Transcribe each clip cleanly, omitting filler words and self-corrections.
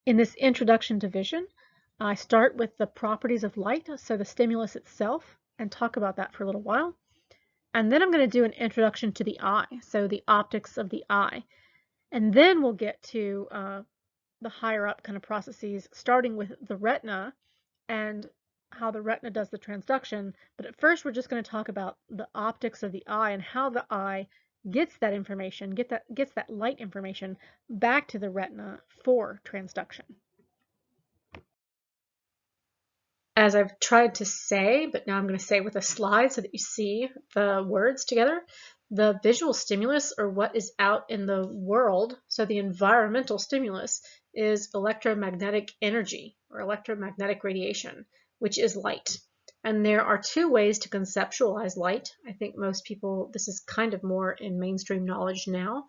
In this introduction to vision, I start with the properties of light, so the stimulus itself, and talk about that for a little while. And then I'm going to do an introduction to the eye, so the optics of the eye. And then we'll get to the higher up kind of processes, starting with the retina and how the retina does the transduction. But at first, we're just going to talk about the optics of the eye and how the eye gets that information, gets that light information back to the retina for transduction. As I've tried to say, but now I'm going to say with a slide so that you see the words together, the visual stimulus, or what is out in the world, so the environmental stimulus, is electromagnetic energy or electromagnetic radiation, which is light. And there are two ways to conceptualize light. I think most people, this is kind of more in mainstream knowledge now,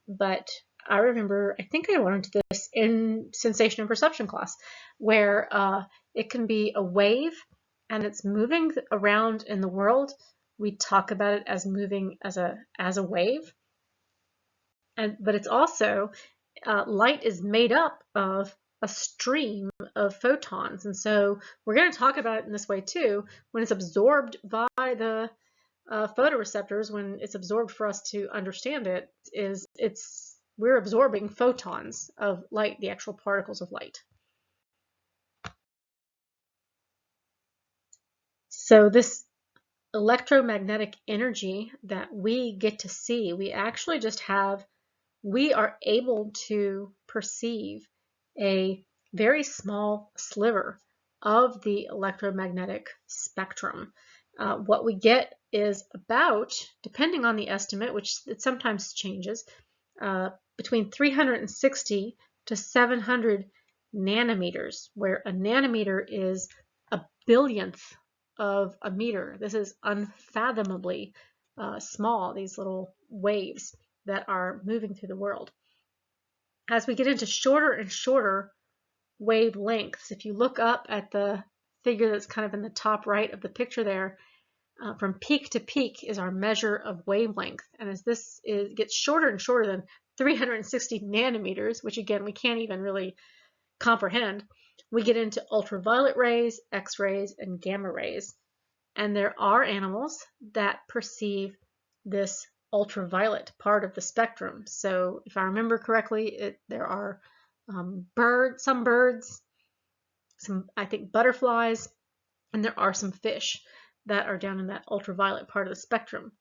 but I remember, I think I learned this in sensation and perception class, where it can be a wave and it's moving around in the world. We talk about it as moving as a wave. But it's also, light is made up of a stream of photons. And so we're going to talk about it in this way too. When it's absorbed by the photoreceptors, when it's absorbed for us to understand it, we're absorbing photons of light, the actual particles of light. So this electromagnetic energy that we get to see, we actually just we are able to perceive a very small sliver of the electromagnetic spectrum. What we get is about, depending on the estimate, which it sometimes changes, between 360 to 700 nanometers, where a nanometer is a billionth of a meter. This is unfathomably small, these little waves that are moving through the world. As we get into shorter and shorter wavelengths, if you look up at the figure that's kind of in the top right of the picture there, from peak to peak is our measure of wavelength. And as this gets shorter and shorter than 360 nanometers, which again, we can't even really comprehend, we get into ultraviolet rays, X-rays, and gamma rays. And there are animals that perceive this ultraviolet part of the spectrum. So if I remember correctly, there are some birds, some, I think, butterflies, and there are some fish that are down in that ultraviolet part of the spectrum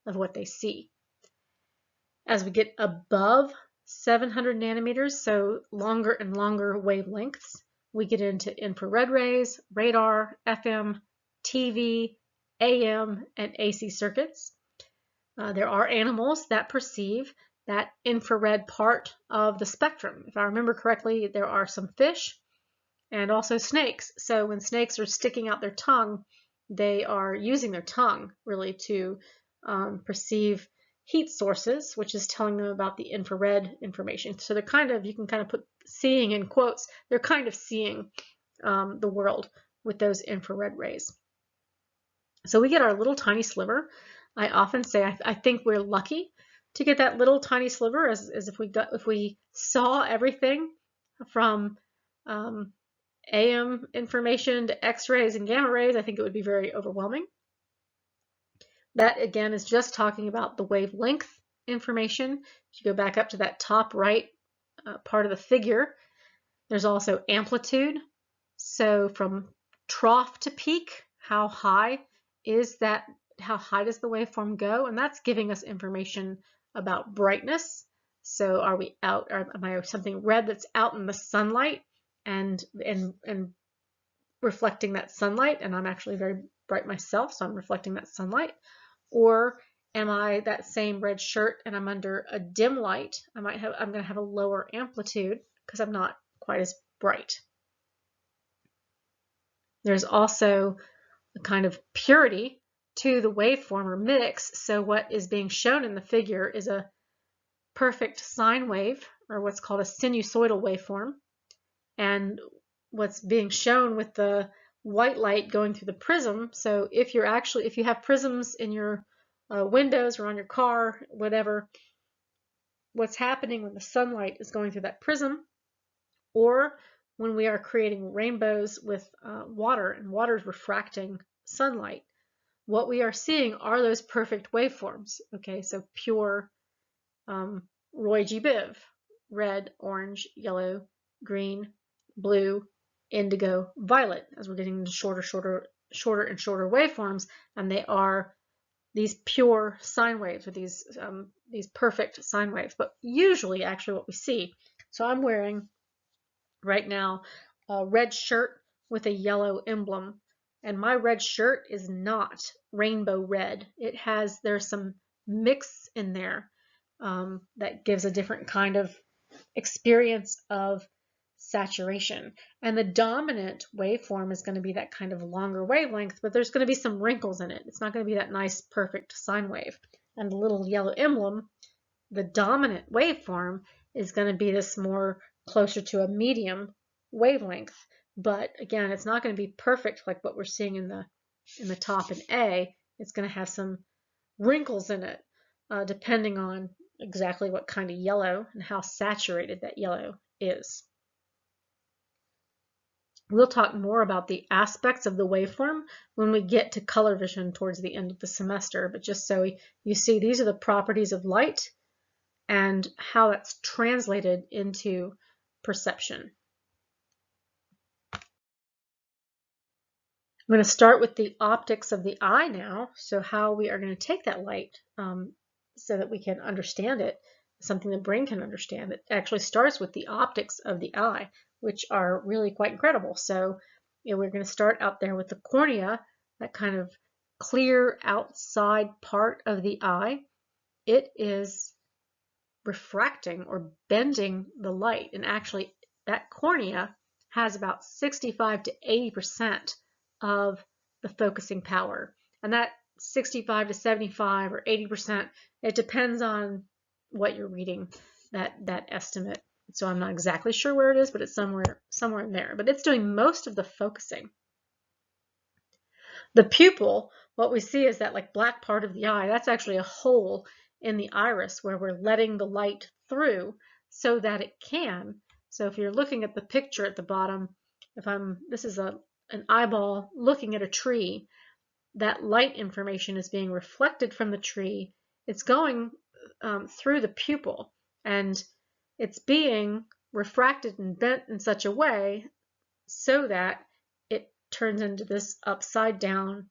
of what they see. As we get above 700 nanometers, so longer and longer wavelengths, we get into infrared rays, radar, FM, TV, AM, and AC circuits. There are animals that perceive that infrared part of the spectrum. If I remember correctly, there are some fish and also snakes. So when snakes are sticking out their tongue, they are using their tongue really to perceive heat sources, which is telling them about the infrared information. So they're kind of, you can kind of put seeing in quotes, they're kind of seeing the world with those infrared rays. So we get our little tiny sliver. I often say I think we're lucky to get that little tiny sliver, as if we saw everything from AM information to X-rays and gamma rays. I think it would be very overwhelming. That again is just talking about the wavelength information. If you go back up to that top right part of the figure, there's also amplitude. So from trough to peak, how high does the waveform go? And that's giving us information about brightness. So are we out, or am I something red that's out in the sunlight and reflecting that sunlight, and I'm actually very bright myself, so I'm reflecting that sunlight? Or am I that same red shirt and I'm under a dim light? I'm going to have a lower amplitude because I'm not quite as bright. There's also a kind of purity to the waveform or mix. So what is being shown in the figure is a perfect sine wave, or what's called a sinusoidal waveform. And what's being shown with the white light going through the prism. So if you have prisms in your windows or on your car, whatever, what's happening when the sunlight is going through that prism or when we are creating rainbows with water, and water is refracting sunlight, what we are seeing are those perfect waveforms. Okay, so pure Roy G. Biv, red, orange, yellow, green, blue, indigo, violet, as we're getting into shorter and shorter waveforms, and they are these pure sine waves, or these perfect sine waves. But usually, actually, what we see, so I'm wearing right now a red shirt with a yellow emblem, and my red shirt is not rainbow red. There's some mix in there that gives a different kind of experience of saturation. And the dominant waveform is going to be that kind of longer wavelength, but there's going to be some wrinkles in it. It's not going to be that nice, perfect sine wave. And the little yellow emblem, the dominant waveform, is going to be this more closer to a medium wavelength. But again, it's not going to be perfect like what we're seeing in the top in A. It's going to have some wrinkles in it, depending on exactly what kind of yellow and how saturated that yellow is. We'll talk more about the aspects of the waveform when we get to color vision towards the end of the semester, but just so you see, these are the properties of light and how that's translated into perception. I'm going to start with the optics of the eye now, so how we are going to take that light so that we can understand it, something the brain can understand. It actually starts with the optics of the eye, which are really quite incredible. So we're going to start out there with the cornea, that kind of clear outside part of the eye. It is refracting or bending the light, and actually that cornea has about 65 to 80% of the focusing power, and that 65 to 75 or 80%, it depends on what you're reading, that estimate. So I'm not exactly sure where it is, but it's somewhere in there, but it's doing most of the focusing. The pupil, what we see is that like black part of the eye, that's actually a hole in the iris where we're letting the light through so that it can. So if you're looking at the picture at the bottom, this is an eyeball looking at a tree, that light information is being reflected from the tree. It's going through the pupil, and it's being refracted and bent in such a way so that it turns into this upside down,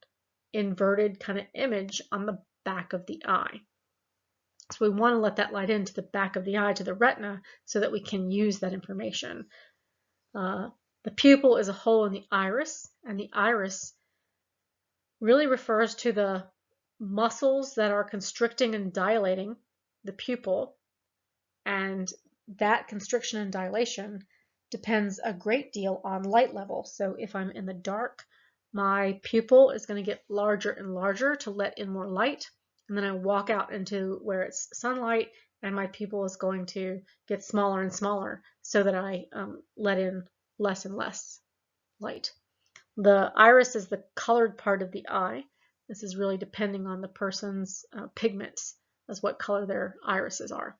inverted kind of image on the back of the eye. So we want to let that light into the back of the eye, to the retina, so that we can use that information. The pupil is a hole in the iris, and the iris really refers to the muscles that are constricting and dilating the pupil, and that constriction and dilation depends a great deal on light level. So if I'm in the dark, my pupil is going to get larger and larger to let in more light, and then I walk out into where it's sunlight, and my pupil is going to get smaller and smaller so that I let in less and less light. The iris is the colored part of the eye. This is really depending on the person's pigments as what color their irises are.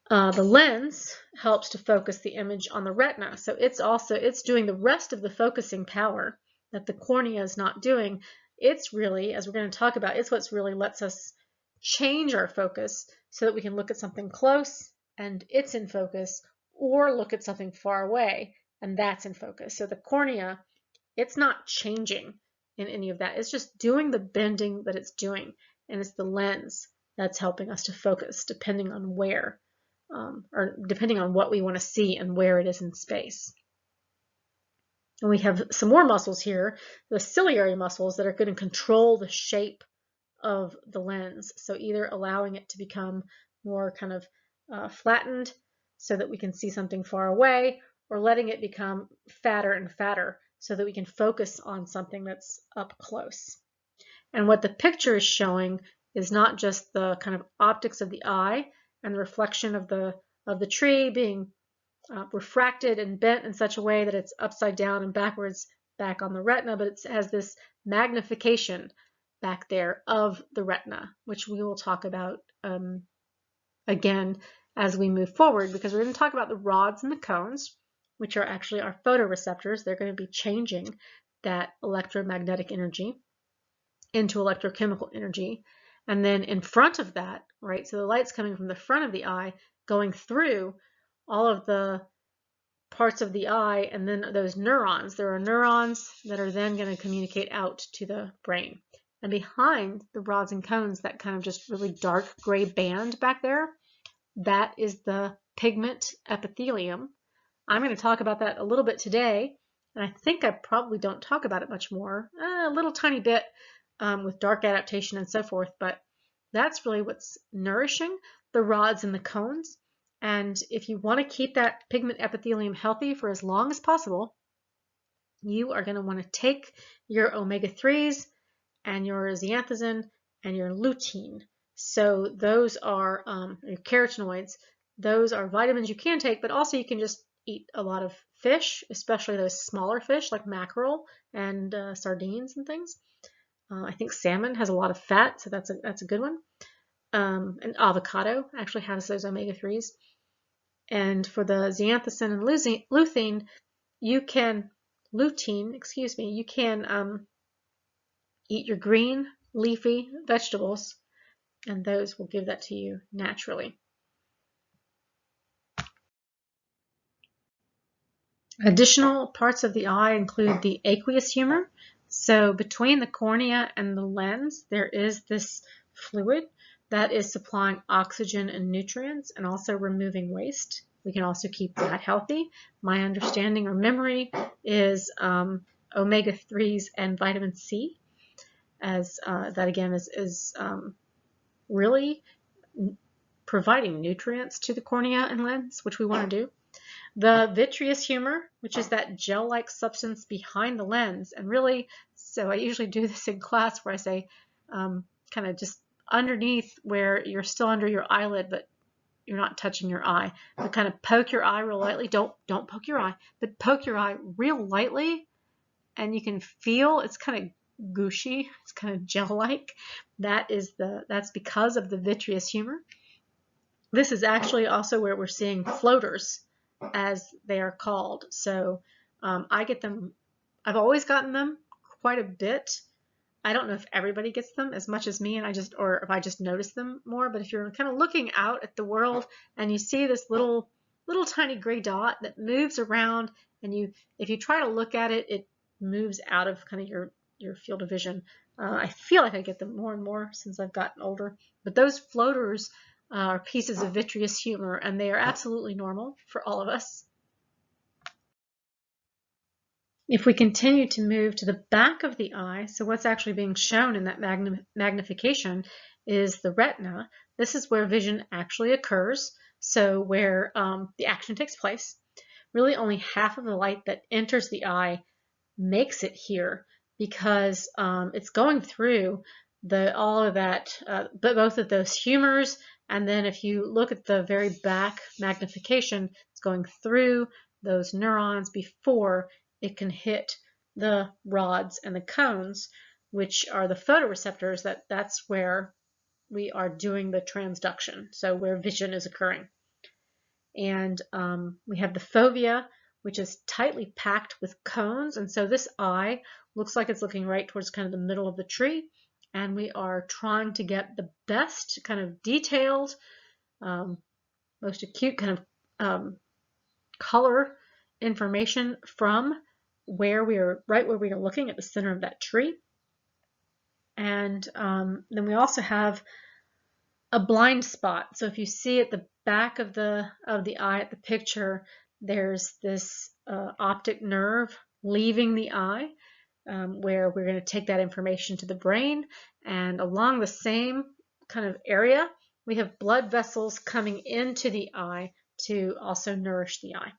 The lens helps to focus the image on the retina. So it's doing the rest of the focusing power that the cornea is not doing. It's really, as we're going to talk about, it's what really lets us change our focus so that we can look at something close and it's in focus, or look at something far away and that's in focus. So the cornea, it's not changing in any of that. It's just doing the bending that it's doing, and it's the lens that's helping us to focus depending on where. Or depending on what we want to see and where it is in space. And we have some more muscles here, the ciliary muscles, that are going to control the shape of the lens. So either allowing it to become more kind of flattened so that we can see something far away, or letting it become fatter and fatter so that we can focus on something that's up close. And what the picture is showing is not just the kind of optics of the eye and the reflection of the tree being refracted and bent in such a way that it's upside down and backwards back on the retina, but it has this magnification back there of the retina, which we will talk about again as we move forward, because we're going to talk about the rods and the cones, which are actually our photoreceptors. They're going to be changing that electromagnetic energy into electrochemical energy. And then in front of that, right, so the light's coming from the front of the eye, going through all of the parts of the eye, and then those neurons. There are neurons that are then going to communicate out to the brain. And behind the rods and cones, that kind of just really dark gray band back there, that is the pigment epithelium. I'm going to talk about that a little bit today, and I think I probably don't talk about it much more, a little tiny bit with dark adaptation and so forth, but that's really what's nourishing the rods and the cones. And if you want to keep that pigment epithelium healthy for as long as possible, you are going to want to take your omega-3s and your zeaxanthin and your lutein. So those are your carotenoids. Those are vitamins you can take, but also you can just eat a lot of fish, especially those smaller fish like mackerel and sardines and things. I think salmon has a lot of fat, so that's a good one. And avocado actually has those omega-3s. And for the zeaxanthin and lutein, you can eat your green leafy vegetables, and those will give that to you naturally. Additional parts of the eye include the aqueous humor. So between the cornea and the lens, there is this fluid that is supplying oxygen and nutrients and also removing waste. We can also keep that healthy. My understanding or memory is omega-3s and vitamin C, as that again is really providing nutrients to the cornea and lens, which we want to do. The vitreous humor, which is that gel-like substance behind the lens, and really, so I usually do this in class where I say kind of just underneath where you're still under your eyelid, but you're not touching your eye. But kind of poke your eye real lightly. Don't poke your eye, but poke your eye real lightly, and you can feel it's kind of gushy. It's kind of gel-like. That's because of the vitreous humor. This is actually also where we're seeing floaters, as they are called. So I get them. I've always gotten them quite a bit. I don't know if everybody gets them as much as me, and or if I just notice them more. But if you're kind of looking out at the world and you see this little tiny gray dot that moves around, and if you try to look at it, it moves out of kind of your field of vision. I feel like I get them more and more since I've gotten older. But those floaters are pieces of vitreous humor, and they are absolutely normal for all of us. If we continue to move to the back of the eye, so what's actually being shown in that magnification is the retina. This is where vision actually occurs, so where the action takes place. Really only half of the light that enters the eye makes it here, because it's going through all of that, but both of those humors, and then if you look at the very back magnification, it's going through those neurons before it can hit the rods and the cones, which are the photoreceptors. That's where we are doing the transduction, so where vision is occurring. And we have the fovea, which is tightly packed with cones, and so this eye looks like it's looking right towards kind of the middle of the tree, and we are trying to get the best kind of detailed, most acute kind of color information from right where we are looking at the center of that tree. And then we also have a blind spot. So if you see at the back of the eye at the picture, there's this optic nerve leaving the eye, where we're going to take that information to the brain, and along the same kind of area we have blood vessels coming into the eye to also nourish the eye.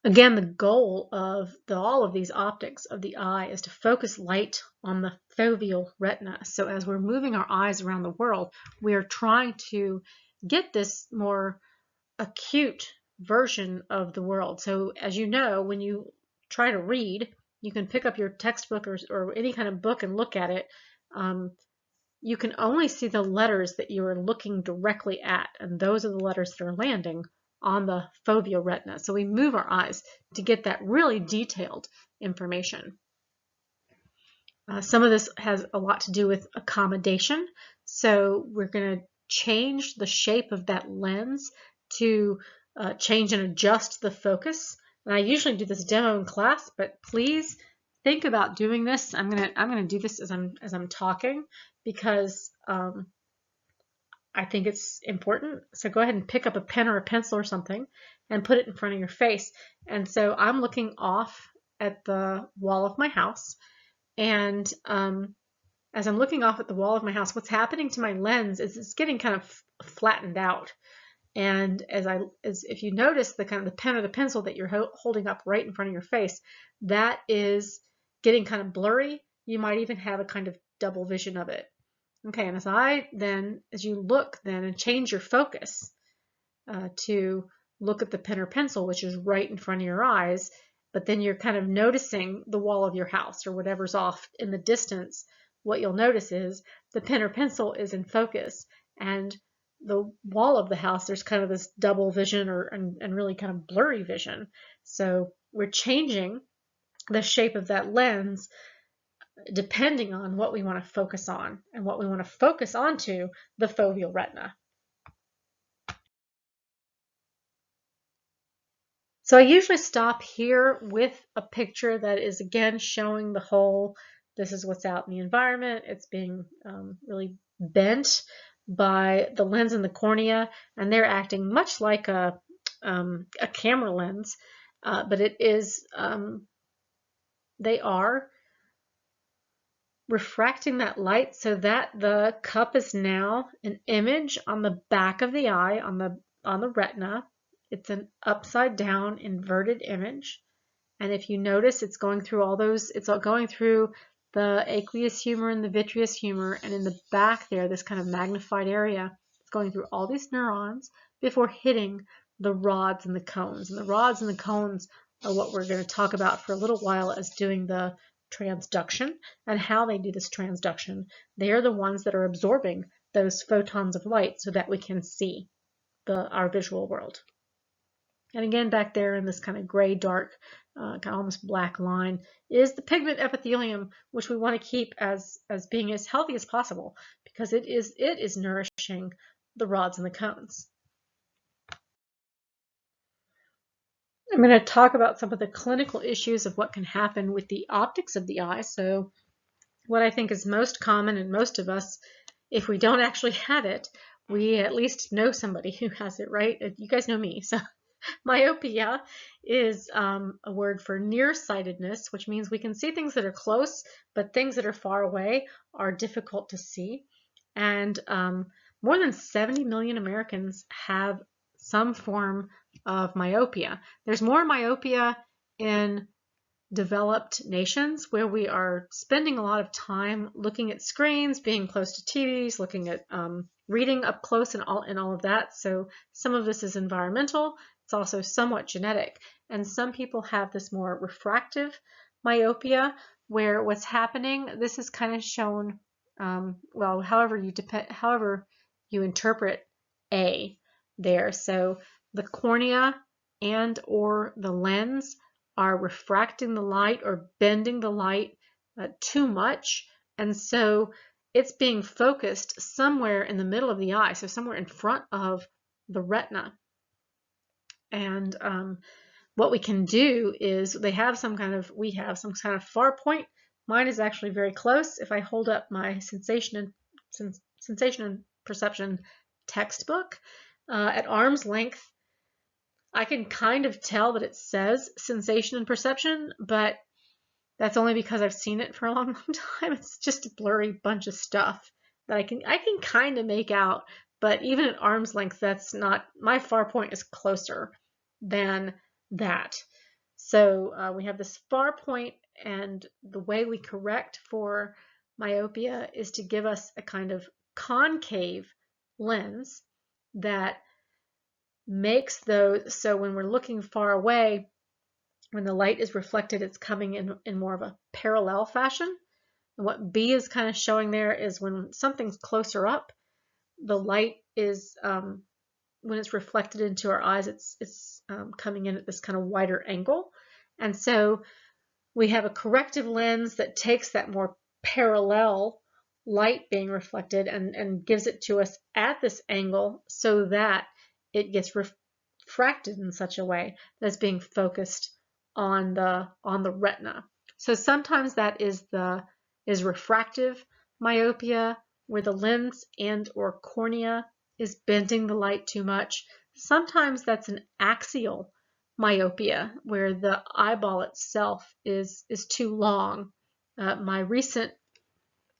Again, the goal of all of these optics of the eye is to focus light on the foveal retina. So as we're moving our eyes around the world, we are trying to get this more acute version of the world. So as you know, when you try to read, you can pick up your textbook or any kind of book and look at it. you can only see the letters that you are looking directly at, and those are the letters that are landing on the foveal retina. So we move our eyes to get that really detailed information. Some of this has a lot to do with accommodation. So we're going to change the shape of that lens to change and adjust the focus. And I usually do this demo in class, but please think about doing this. I'm gonna do this as I'm talking, because I think it's important. So go ahead and pick up a pen or a pencil or something and put it in front of your face. And so I'm looking off at the wall of my house, and as I'm looking off at the wall of my house, what's happening to my lens is it's getting kind of flattened out. And as if you notice the kind of the pen or the pencil that you're holding up right in front of your face, that is getting kind of blurry. You might even have a kind of double vision of it. Okay, and as you look then and change your focus to look at the pen or pencil, which is right in front of your eyes, but then you're kind of noticing the wall of your house or whatever's off in the distance, what you'll notice is the pen or pencil is in focus, and the wall of the house, there's kind of this double vision and really kind of blurry vision. So we're changing the shape of that lens depending on what we want to focus on, and what we want to focus onto the foveal retina. So I usually stop here with a picture that is again showing the whole, this is what's out in the environment. It's being really bent by the lens and the cornea, and they're acting much like a camera lens, but it is, they are refracting that light so that the cup is now an image on the back of the eye, on the retina. It's an upside down inverted image. And if you notice, it's going through all those, it's going through the aqueous humor and the vitreous humor, and in the back there, this kind of magnified area, it's going through all these neurons before hitting the rods and the cones. And the rods and the cones are what we're going to talk about for a little while as doing the transduction, and how they do this transduction. They are the ones that are absorbing those photons of light so that we can see our visual world. And again, back there in this kind of gray, dark, kind of almost black line is the pigment epithelium, which we want to keep as being as healthy as possible, because it is nourishing the rods and the cones. I'm going to talk about some of the clinical issues of what can happen with the optics of the eye. So what I think is most common in most of us, if we don't actually have it, we at least know somebody who has it, right? You guys know me. So myopia is a word for nearsightedness, which means we can see things that are close, but things that are far away are difficult to see. And more than 70 million Americans have some form of myopia. There's more myopia in developed nations, where we are spending a lot of time looking at screens, being close to TVs, looking at reading up close and all of that. So some of this is environmental. It's also somewhat genetic. And some people have this more refractive myopia, where what's happening, this is kind of shown, well, however you interpret A there. So the cornea and or the lens are refracting the light or bending the light too much, and so it's being focused somewhere in the middle of the eye, so somewhere in front of the retina. And what we can do is we have some kind of far point. Mine is actually very close. If I hold up my sensation and perception textbook at arm's length, I can kind of tell that it says sensation and perception, but that's only because I've seen it for a long, long time. It's just a blurry bunch of stuff that I can kind of make out, but even at arm's length, that's not, my far point is closer than that. So we have this far point, and the way we correct for myopia is to give us a kind of concave lens that makes those, so when we're looking far away, when the light is reflected, it's coming in more of a parallel fashion. And what B is kind of showing there is when something's closer up, the light is, when it's reflected into our eyes, it's coming in at this kind of wider angle. And so we have a corrective lens that takes that more parallel light being reflected and gives it to us at this angle so that it gets refracted in such a way that it's being focused on the retina. So sometimes that is refractive myopia, where the lens and or cornea is bending the light too much. Sometimes that's an axial myopia, where the eyeball itself is too long. My recent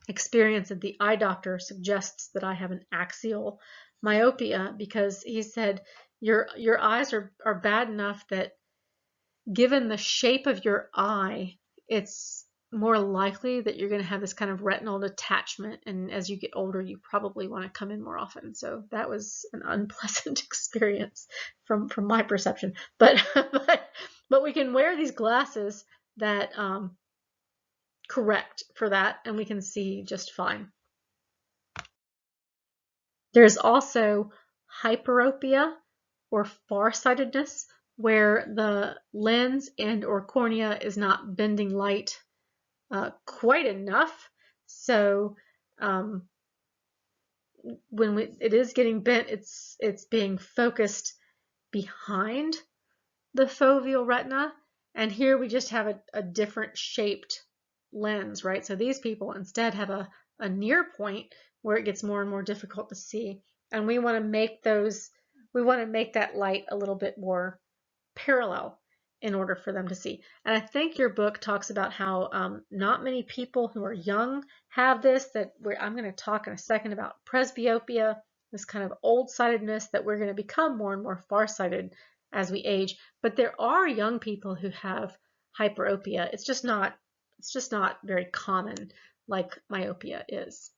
experience at the eye doctor suggests that I have an axial myopia, because he said your eyes are bad enough that, given the shape of your eye, it's more likely that you're going to have this kind of retinal detachment, and as you get older, you probably want to come in more often. So that was an unpleasant experience from my perception. But but we can wear these glasses that correct for that, and we can see just fine. There's also hyperopia, or farsightedness, where the lens and or cornea is not bending light quite enough. So when it is getting bent, it's being focused behind the foveal retina. And here we just have a different shaped lens, right? So these people instead have a near point where it gets more and more difficult to see. And we want to make that light a little bit more parallel in order for them to see. And I think your book talks about how not many people who are young have this, I'm going to talk in a second about presbyopia, this kind of old-sightedness, that we're going to become more and more farsighted as we age. But there are young people who have hyperopia. It's just not very common like myopia is.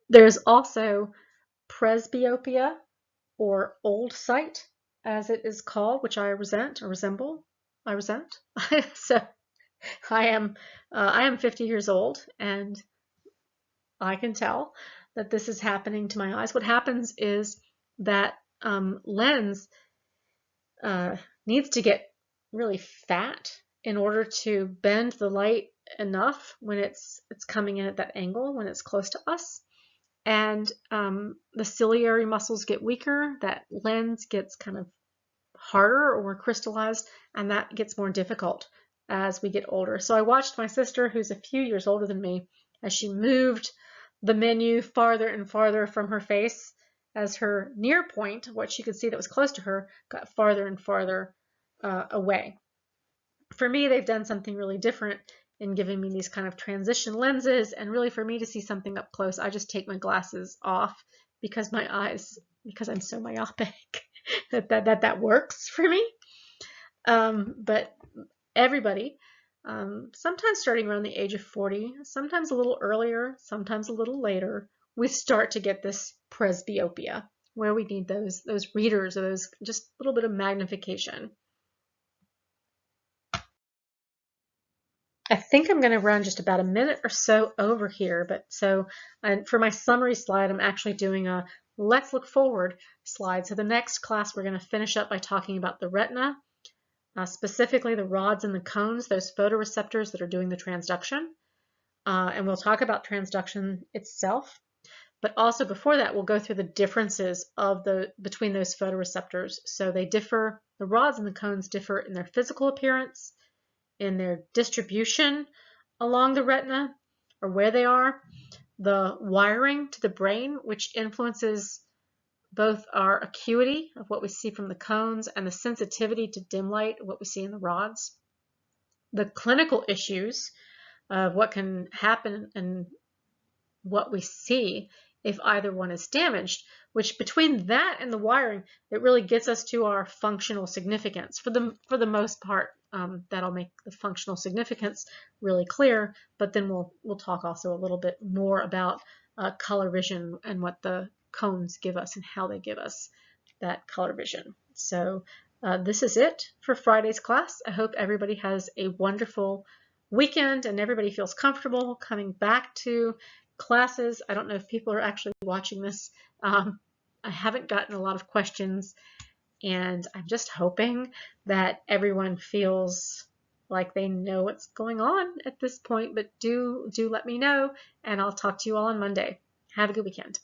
There's also presbyopia, or old sight, as it is called, which I resent or resemble. I resent. So I am 50 years old, and I can tell that this is happening to my eyes. What happens is that lens needs to get really fat in order to bend the light enough when it's coming in at that angle, when it's close to us. And the ciliary muscles get weaker, that lens gets kind of harder or more crystallized, and that gets more difficult as we get older. So I watched my sister, who's a few years older than me, as she moved the menu farther and farther from her face, as her near point, what she could see that was close to her, got farther and farther away. For me, they've done something really different in giving me these kind of transition lenses, and really for me to see something up close, I just take my glasses off, because I'm so myopic that works for me. But everybody, sometimes starting around the age of 40, sometimes a little earlier, sometimes a little later, we start to get this presbyopia, where we need those readers, or those just a little bit of magnification. I think I'm going to run just about a minute or so over here, but for my summary slide, I'm actually doing a let's look forward slide. So the next class, we're going to finish up by talking about the retina, specifically the rods and the cones, those photoreceptors that are doing the transduction. And we'll talk about transduction itself. But also before that, we'll go through the differences between those photoreceptors. So they differ, the rods and the cones differ in their physical appearance, in their distribution along the retina, or where they are, the wiring to the brain, which influences both our acuity of what we see from the cones and the sensitivity to dim light of what we see in the rods, the clinical issues of what can happen and what we see if either one is damaged, which between that and the wiring, it really gets us to our functional significance. For the most part, that'll make the functional significance really clear, but then we'll talk also a little bit more about color vision and what the cones give us and how they give us that color vision. So this is it for Friday's class. I hope everybody has a wonderful weekend and everybody feels comfortable coming back to classes. I don't know if people are actually watching this. I haven't gotten a lot of questions, and I'm just hoping that everyone feels like they know what's going on at this point. But do let me know, and I'll talk to you all on Monday. Have a good weekend.